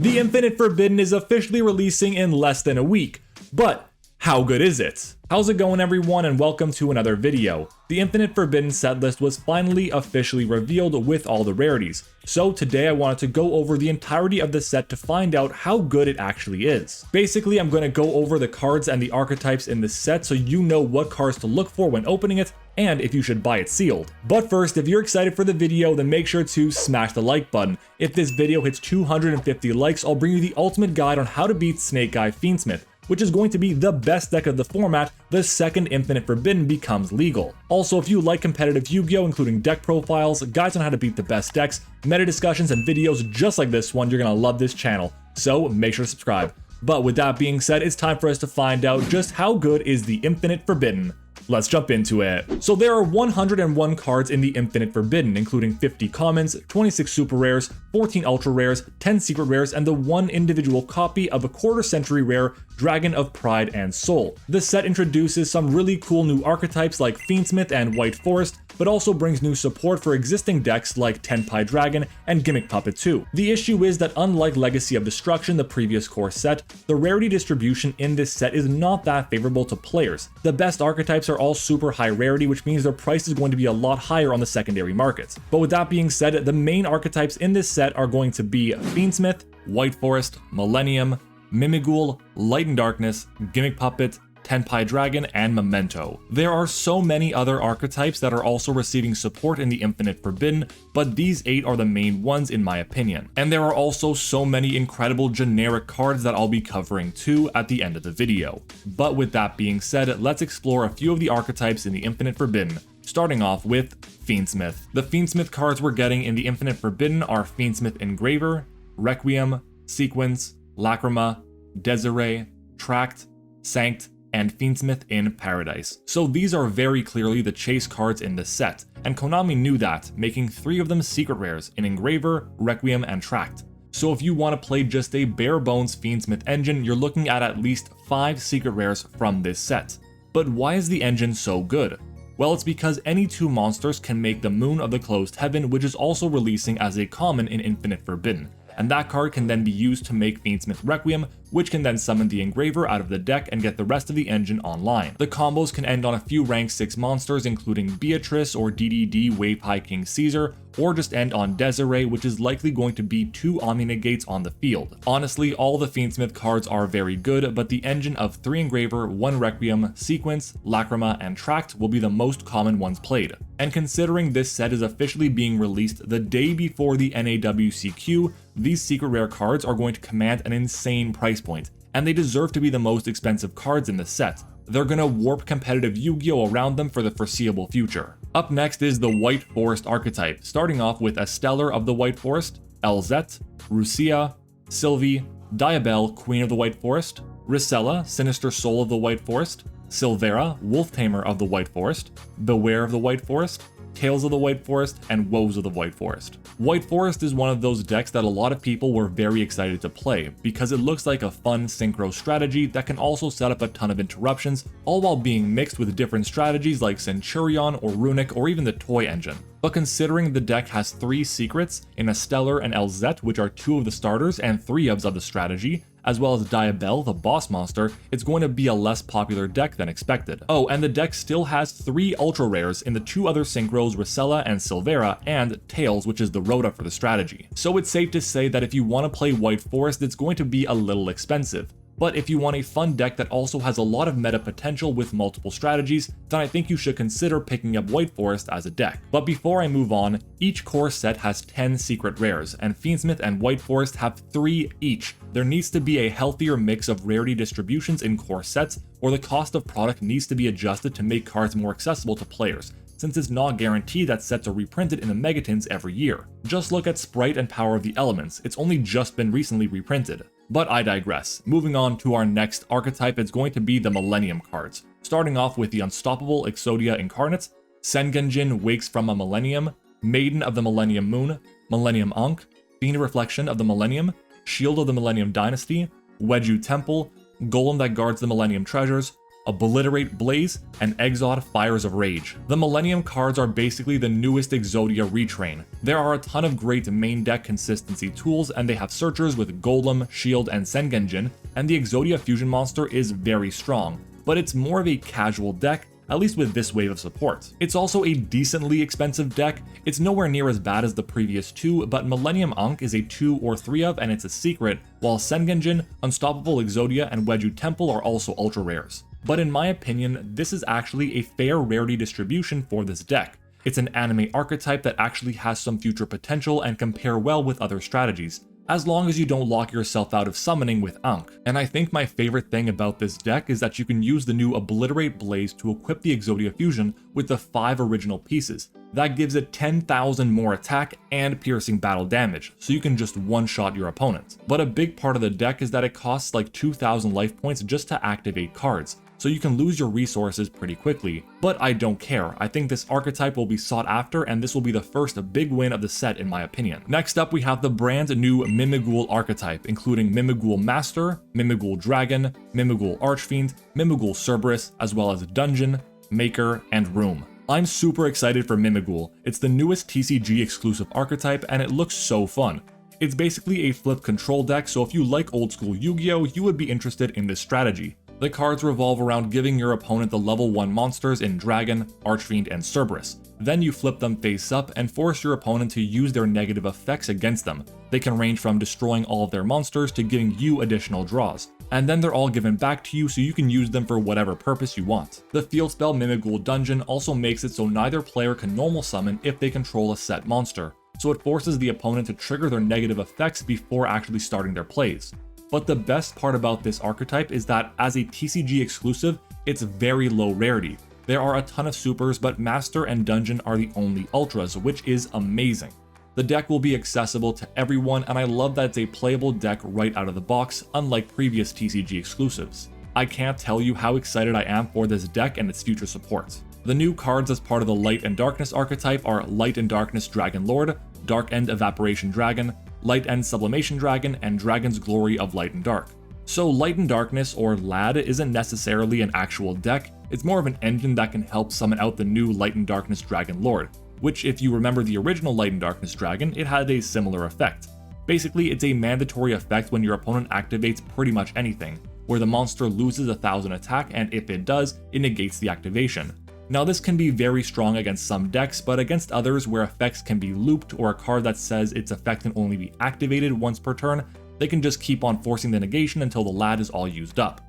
The Infinite Forbidden is officially releasing in less than a week, but how good is it? How's it going, everyone, and welcome to another video. The Infinite Forbidden set list was finally officially revealed with all the rarities, so today I wanted to go over the entirety of the set to find out how good it actually is. Basically, I'm going to go over the cards and the archetypes in the set so you know what cards to look for when opening it, and if you should buy it sealed. But first, if you're excited for the video, then make sure to smash the like button. If this video hits 250 likes, I'll bring you the ultimate guide on how to beat Snake Guy Fiendsmith, which is going to be the best deck of the format the second Infinite Forbidden becomes legal. Also, if you like competitive Yu-Gi-Oh, including deck profiles, guides on how to beat the best decks, meta discussions, and videos just like this one, you're gonna love this channel, so make sure to subscribe. But with that being said, it's time for us to find out just how good is the Infinite Forbidden. Let's jump into it. So there are 101 cards in the Infinite Forbidden, including 50 commons, 26 super rares, 14 ultra rares, 10 secret rares, and the one individual copy of a quarter-century rare, Dragon of Pride and Soul. The set introduces some really cool new archetypes like Fiendsmith and White Forest, but also brings new support for existing decks like Tenpai Dragon and Gimmick Puppet 2. The issue is that unlike Legacy of Destruction, the previous core set, the rarity distribution in this set is not that favorable to players. The best archetypes are all super high rarity, which means their price is going to be a lot higher on the secondary markets. But with that being said, the main archetypes in this set are going to be Fiendsmith, White Forest, Millennium, Mimighoul, Light and Darkness, Gimmick Puppet, Tenpai Dragon, and Memento. There are so many other archetypes that are also receiving support in the Infinite Forbidden, but these 8 are the main ones in my opinion. And there are also so many incredible generic cards that I'll be covering too at the end of the video. But with that being said, let's explore a few of the archetypes in the Infinite Forbidden, starting off with Fiendsmith. The Fiendsmith cards we're getting in the Infinite Forbidden are Fiendsmith Engraver, Requiem, Sequence, Lacrima, Desiree, Tract, Sanct, and Fiendsmith in Paradise. So these are very clearly the chase cards in this set, and Konami knew that, making 3 of them secret rares in Engraver, Requiem, and Tract. So if you want to play just a bare bones Fiendsmith engine, you're looking at least 5 secret rares from this set. But why is the engine so good? Well, it's because any 2 monsters can make the Moon of the Closed Heaven, which is also releasing as a common in Infinite Forbidden. And that card can then be used to make Fiendsmith Requiem, which can then summon the Engraver out of the deck and get the rest of the engine online. The combos can end on a few rank 6 monsters, including Beatrice or DDD Wave High King Caesar, or just end on Desiree, which is likely going to be 2 Omni-Negates on the field. Honestly, all the Fiendsmith cards are very good, but the engine of 3 Engraver, 1 Requiem, Sequence, Lacrima, and Tract will be the most common ones played. And considering this set is officially being released the day before the NAWCQ, these secret rare cards are going to command an insane price point, and they deserve to be the most expensive cards in the set. They're gonna warp competitive Yu-Gi-Oh around them for the foreseeable future. Up next is the White Forest archetype, starting off with a Stellar of the White Forest, Elzette, Rucia, Sylvie, Diabelle, Queen of the White Forest, Rissella, Sinister Soul of the White Forest, Silvera, Wolf Tamer of the White Forest, Beware of the White Forest, Tales of the White Forest, and Woes of the White Forest. White Forest is one of those decks that a lot of people were very excited to play, because it looks like a fun synchro strategy that can also set up a ton of interruptions, all while being mixed with different strategies like Centurion or Runic or even the Toy Engine. But considering the deck has 3 secrets in a Stellar and Elzette, which are 2 of the starters and 3 of the strategy, as well as Diabelle, the boss monster, it's going to be a less popular deck than expected. Oh, and the deck still has 3 ultra rares in the 2 other synchros, Rissella and Silvera, and Tails, which is the Rhoda for the strategy. So it's safe to say that if you want to play White Forest, it's going to be a little expensive. But if you want a fun deck that also has a lot of meta potential with multiple strategies, then I think you should consider picking up White Forest as a deck. But before I move on, each core set has 10 secret rares, and Fiendsmith and White Forest have 3 each. There needs to be a healthier mix of rarity distributions in core sets, or the cost of product needs to be adjusted to make cards more accessible to players, since it's not guaranteed that sets are reprinted in the Megatons every year. Just look at Sprite and Power of the Elements, it's only just been recently reprinted. But I digress. Moving on to our next archetype, it's going to be the Millennium cards. Starting off with the Unstoppable Exodia Incarnate, Sengenjin Wakes from a Millennium, Maiden of the Millennium Moon, Millennium Ankh, Fiend Reflection of the Millennium, Shield of the Millennium Dynasty, Weju Temple, Golem that guards the Millennium Treasures, Obliterate Blaze, and Exod Fires of Rage. The Millennium cards are basically the newest Exodia retrain. There are a ton of great main deck consistency tools, and they have searchers with Golem, Shield, and Sengenjin, and the Exodia Fusion monster is very strong, but it's more of a casual deck, at least with this wave of support. It's also a decently expensive deck. It's nowhere near as bad as the previous two, but Millennium Ankh is a 2 or 3 of and it's a secret, while Sengenjin, Unstoppable Exodia, and Wedju Temple are also ultra rares. But in my opinion, this is actually a fair rarity distribution for this deck. It's an anime archetype that actually has some future potential and can pair well with other strategies, as long as you don't lock yourself out of summoning with Ankh. And I think my favorite thing about this deck is that you can use the new Obliterate Blaze to equip the Exodia Fusion with the 5 original pieces. That gives it 10,000 more attack and piercing battle damage, so you can just one-shot your opponent. But a big part of the deck is that it costs like 2,000 life points just to activate cards, so you can lose your resources pretty quickly. But I don't care. I think this archetype will be sought after, and this will be the first big win of the set in my opinion. Next up, we have the brand new Mimighoul archetype, including Mimighoul Master, Mimighoul Dragon, Mimighoul Archfiend, Mimighoul Cerberus, as well as Dungeon, Maker, and Room. I'm super excited for Mimighoul. It's the newest TCG exclusive archetype, and it looks so fun. It's basically a flip control deck, so if you like old school Yu-Gi-Oh, you would be interested in this strategy. The cards revolve around giving your opponent the level 1 monsters in Dragon, Archfiend, and Cerberus. Then you flip them face up and force your opponent to use their negative effects against them. They can range from destroying all of their monsters to giving you additional draws. And then they're all given back to you so you can use them for whatever purpose you want. The field spell Mimighoul Dungeon also makes it so neither player can normal summon if they control a set monster, so it forces the opponent to trigger their negative effects before actually starting their plays. But the best part about this archetype is that as a TCG exclusive, it's very low rarity. There are a ton of supers, but Master and Dungeon are the only ultras, which is amazing. The deck will be accessible to everyone, and I love that it's a playable deck right out of the box, unlike previous TCG exclusives. I can't tell you how excited I am for this deck and its future support. The new cards as part of the Light and Darkness archetype are Light and Darkness Dragon Lord, Dark End Evaporation Dragon, Light End Sublimation Dragon, and Dragon's Glory of Light and Dark. So Light and Darkness, or LAD, isn't necessarily an actual deck, it's more of an engine that can help summon out the new Light and Darkness Dragon Lord, which if you remember the original Light and Darkness Dragon, it had a similar effect. Basically, it's a mandatory effect when your opponent activates pretty much anything, where the monster loses 1,000 attack, and if it does, it negates the activation. Now this can be very strong against some decks, but against others where effects can be looped or a card that says its effect can only be activated once per turn, they can just keep on forcing the negation until the LAD is all used up.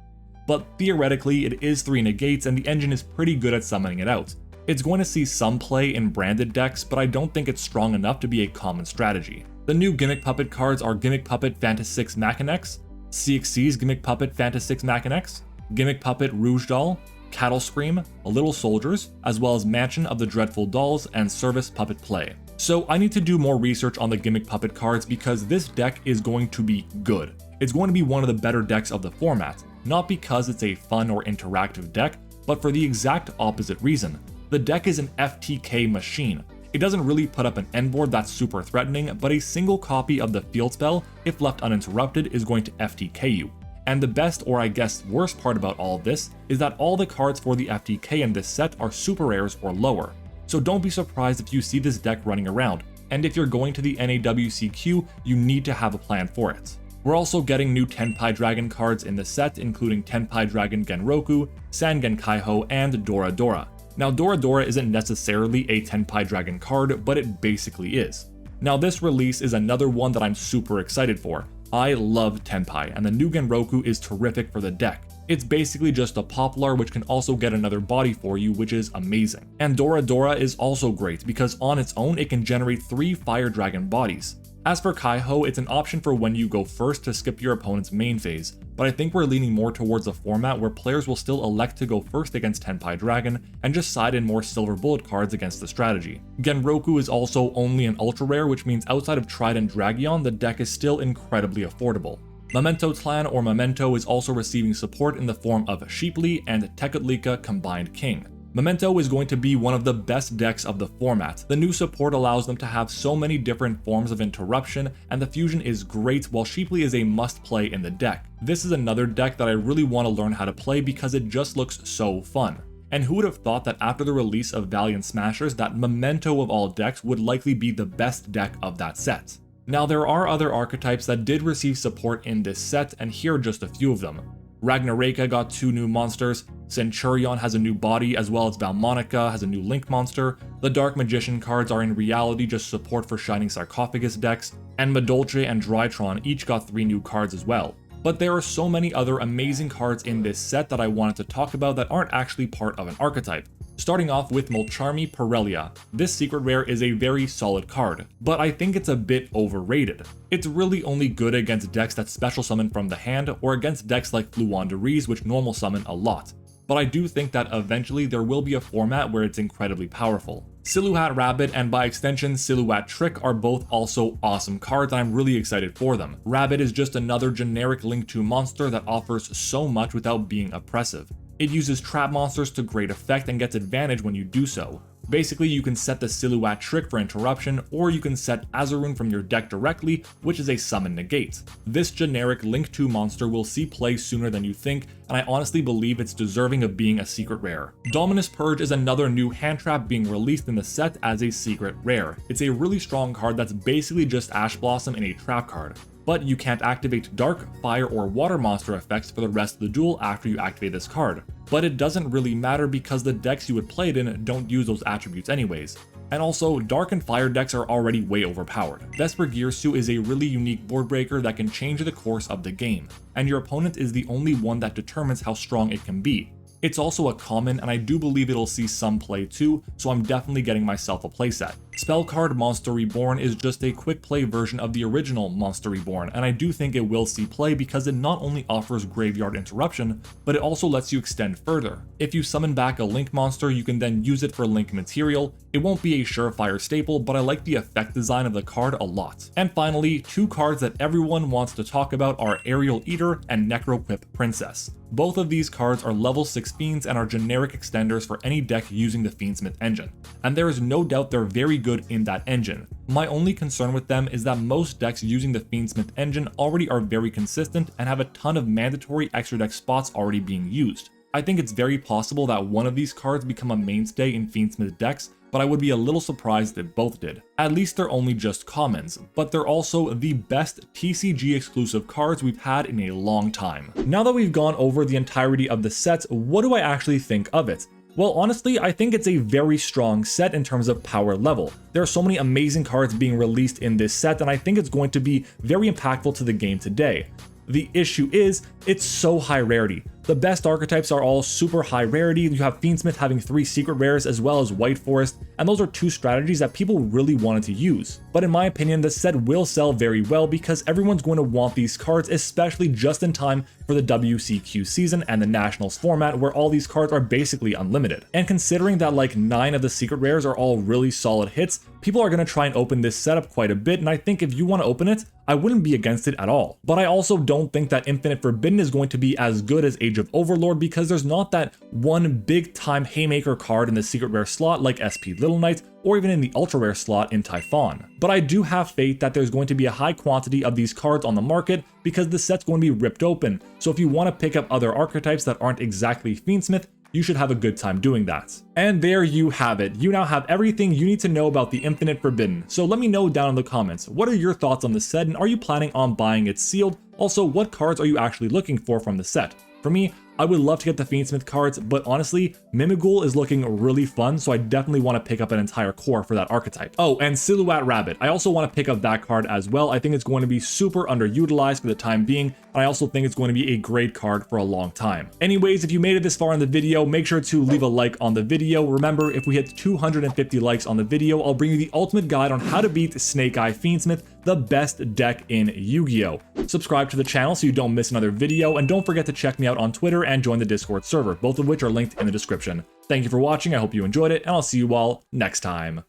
But theoretically, it is 3 negates and the engine is pretty good at summoning it out. It's going to see some play in branded decks, but I don't think it's strong enough to be a common strategy. The new Gimmick Puppet cards are Gimmick Puppet Fantasix Machinex, CXC's Gimmick Puppet Fantasix Machinex, Gimmick Puppet Rouge Doll, Cattle Scream, Little Soldiers, as well as Mansion of the Dreadful Dolls and Service Puppet Play. So I need to do more research on the Gimmick Puppet cards because this deck is going to be good. It's going to be one of the better decks of the format, not because it's a fun or interactive deck, but for the exact opposite reason. The deck is an FTK machine. It doesn't really put up an end board that's super threatening, but a single copy of the field spell, if left uninterrupted, is going to FTK you. And the best, or I guess worst part about all of this, is that all the cards for the FTK in this set are super rares or lower. So don't be surprised if you see this deck running around, and if you're going to the NAWCQ, you need to have a plan for it. We're also getting new Tenpai Dragon cards in the set, including Tenpai Dragon Genroku, Sangen Kaiho, and Dora Dora. Now Dora Dora isn't necessarily a Tenpai Dragon card, but it basically is. Now this release is another one that I'm super excited for. I love Tenpai, and the new Genroku is terrific for the deck. It's basically just a Poplar which can also get another body for you, which is amazing. And Dora Dora is also great because on its own it can generate 3 Fire Dragon bodies. As for Kaiho, it's an option for when you go first to skip your opponent's main phase, but I think we're leaning more towards a format where players will still elect to go first against Tenpai Dragon and just side in more silver bullet cards against the strategy. Genroku is also only an ultra rare, which means outside of Trident Dragion, the deck is still incredibly affordable. Memento Clan or Memento is also receiving support in the form of Sheeply and Tekutlika Combined King. Memento is going to be one of the best decks of the format. The new support allows them to have so many different forms of interruption, and the fusion is great, while Sheeply is a must-play in the deck. This is another deck that I really want to learn how to play because it just looks so fun. And who would have thought that after the release of Valiant Smashers that Memento of all decks would likely be the best deck of that set. Now there are other archetypes that did receive support in this set, and here are just a few of them. Ragnaraka got 2 new monsters, Centurion has a new body, as well as Valmonica has a new Link monster, the Dark Magician cards are in reality just support for Shining Sarcophagus decks, and MattOshea and Drytron each got 3 new cards as well. But there are so many other amazing cards in this set that I wanted to talk about that aren't actually part of an archetype. Starting off with Molcharmi Perelia. This secret rare is a very solid card, but I think it's a bit overrated. It's really only good against decks that special summon from the hand, or against decks like Fluandereeze which normal summon a lot. But I do think that eventually there will be a format where it's incredibly powerful. Silhouette Rabbit and by extension Silhouette Trick are both also awesome cards and I'm really excited for them. Rabbit is just another generic Link 2 monster that offers so much without being oppressive. It uses trap monsters to great effect and gets advantage when you do so. Basically, you can set the Silhouette Trick for interruption, or you can set Azarun from your deck directly, which is a summon negate. This generic Link 2 monster will see play sooner than you think, and I honestly believe it's deserving of being a secret rare. Dominus Purge is another new hand trap being released in the set as a secret rare. It's a really strong card that's basically just Ash Blossom in a trap card. But you can't activate dark, fire, or water monster effects for the rest of the duel after you activate this card. But it doesn't really matter because the decks you would play it in don't use those attributes anyways. And also, dark and fire decks are already way overpowered. Vesper Gearsu is a really unique board breaker that can change the course of the game, and your opponent is the only one that determines how strong it can be. It's also a common, and I do believe it'll see some play too, so I'm definitely getting myself a playset. Spellcard Monster Reborn is just a quick play version of the original Monster Reborn, and I do think it will see play because it not only offers graveyard interruption, but it also lets you extend further. If you summon back a Link monster, you can then use it for Link material. It won't be a surefire staple, but I like the effect design of the card a lot. And finally, 2 cards that everyone wants to talk about are Aerial Eater and Necroquip Princess. Both of these cards are level 6 fiends and are generic extenders for any deck using the Fiendsmith engine, and there is no doubt they're very good in that engine. My only concern with them is that most decks using the Fiendsmith engine already are very consistent and have a ton of mandatory extra deck spots already being used. I think it's very possible that one of these cards become a mainstay in Fiendsmith decks, but I would be a little surprised if both did. At least they're only just commons, but they're also the best TCG exclusive cards we've had in a long time. Now that we've gone over the entirety of the set, what do I actually think of it? Well, honestly, I think it's a very strong set in terms of power level. There are so many amazing cards being released in this set, and I think it's going to be very impactful to the game today. The issue is, it's so high rarity. The best archetypes are all super high rarity. You have Fiendsmith having 3 secret rares as well as White Forest, and those are 2 strategies that people really wanted to use. But in my opinion, the set will sell very well because everyone's going to want these cards, especially just in time for the WCQ season and the Nationals format where all these cards are basically unlimited. And considering that like 9 of the secret rares are all really solid hits, people are going to try and open this setup quite a bit, and I think if you want to open it, I wouldn't be against it at all. But I also don't think that Infinite Forbidden is going to be as good as Age of Overlord because there's not that one big time haymaker card in the secret rare slot like SP Little Knight, or even in the ultra rare slot in Typhon. But I do have faith that there's going to be a high quantity of these cards on the market because the set's going to be ripped open. So if you want to pick up other archetypes that aren't exactly Fiendsmith, you should have a good time doing that. And there you have it. You now have everything you need to know about the Infinite Forbidden. So let me know down in the comments, what are your thoughts on the set and are you planning on buying it sealed? Also, what cards are you actually looking for from the set? For me, I would love to get the Fiendsmith cards, but honestly, Mimighoul is looking really fun, so I definitely want to pick up an entire core for that archetype. Oh, and Silhouette Rabbit. I also want to pick up that card as well. I think it's going to be super underutilized for the time being, and I also think it's going to be a great card for a long time. Anyways, if you made it this far in the video, make sure to leave a like on the video. Remember, if we hit 250 likes on the video, I'll bring you the ultimate guide on how to beat Snake Eye Fiendsmith, the best deck in Yu-Gi-Oh! Subscribe to the channel so you don't miss another video, and don't forget to check me out on Twitter and join the Discord server, both of which are linked in the description. Thank you for watching, I hope you enjoyed it, and I'll see you all next time.